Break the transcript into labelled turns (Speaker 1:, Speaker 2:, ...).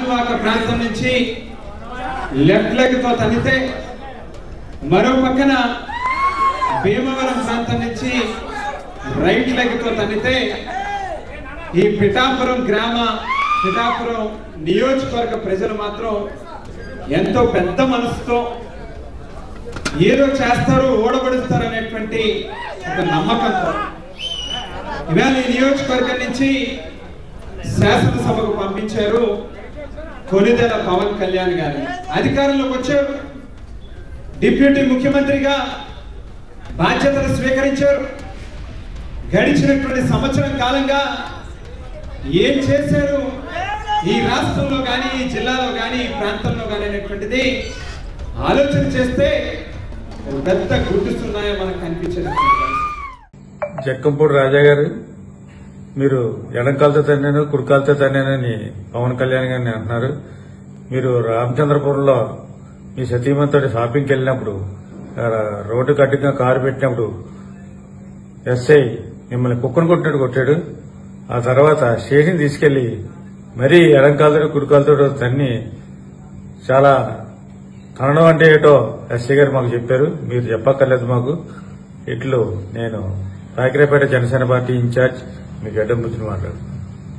Speaker 1: గాజువాక ప్రాంతం నుంచి left leg తో తన్నితే, మరో పక్కన భీమవరం ప్రాంతం నుంచి రైట్ లెగ్ తో తన్నితే ఈ పిఠాపురం నియోజకవర్గ ప్రజలు మాత్రం ఎంతో పెద్ద మనసుతో ఏదో చేస్తారు, ఓడబడుస్తారు అనేటువంటి ఒక నమ్మకంతో ఇవాళ ఈ నియోజకవర్గం నుంచి శాసనసభకు పంపించారు కొనిదెల పవన్ కళ్యాణ్ గారు. అధికారంలోకి వచ్చారు, డిప్యూటీ ముఖ్యమంత్రిగా బాధ్యతలు స్వీకరించారు. గడిచినటువంటి సంవత్సరం కాలంగా ఏం చేశారు ఈ రాష్ట్రంలో కానీ, ఈ జిల్లాలో కానీ, ఈ ప్రాంతంలో కానీ అనేటువంటిది ఆలోచన చేస్తే పెద్ద గుర్తిస్తున్నాయో మనకు కనిపించేది.
Speaker 2: జక్కంపూడి రాజా గారు, మీరు ఎడంకాలతో తన్నాను కుడికాలతో తన్నానని పవన్ కళ్యాణ్ గారిని అంటున్నారు. మీరు రామచంద్రపురంలో మీ సతీమణితో షాపింగ్కి వెళ్ళినప్పుడు రోడ్డు కట్టుగా కారు పెట్టినప్పుడు ఎస్ఐ మిమ్మల్ని కుక్కను కొట్టినట్టు కొట్టాడు. ఆ తర్వాత స్టేషన్ తీసుకెళ్లి మరీ ఎడంకాలతో కుడికాలతో తన్ని చాలా తనడం అంటే ఏటో ఎస్ఐ గారు మాకు చెప్పారు. మీరు చెప్పక్కర్లేదు మాకు. ఇట్లు నేను రాకిరేపేట జనసేన పార్టీ ఇన్ఛార్జ్ మీ గడ్డం బుజ్జిని మాట్లాడు.